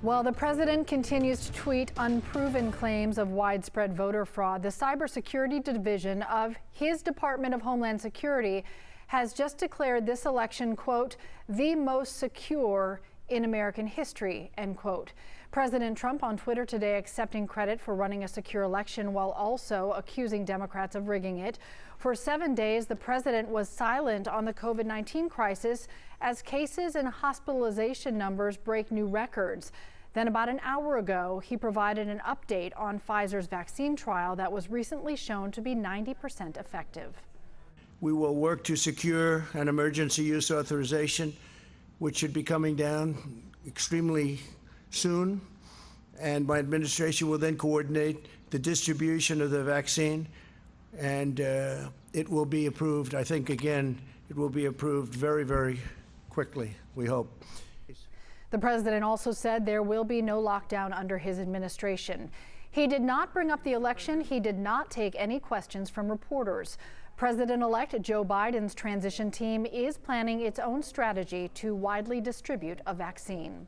While the president continues to tweet unproven claims of widespread voter fraud, the cybersecurity division of his Department of Homeland Security has just declared this election, quote, the most secure in American history, end quote. President Trump on Twitter today accepting credit for running a secure election while also accusing Democrats of rigging it. For 7 days, the president was silent on the COVID-19 crisis as cases and hospitalization numbers break new records. Then about an hour ago, he provided an update on Pfizer's vaccine trial that was recently shown to be 90% effective. We will work to secure an emergency use authorization, which should be coming down extremely soon. And my administration will then coordinate the distribution of the vaccine, and it will be approved. I think, again, it will be approved very, very quickly, we hope. The president also said there will be no lockdown under his administration. He did not bring up the election. He did not take any questions from reporters. President-elect Joe Biden's transition team is planning its own strategy to widely distribute a vaccine.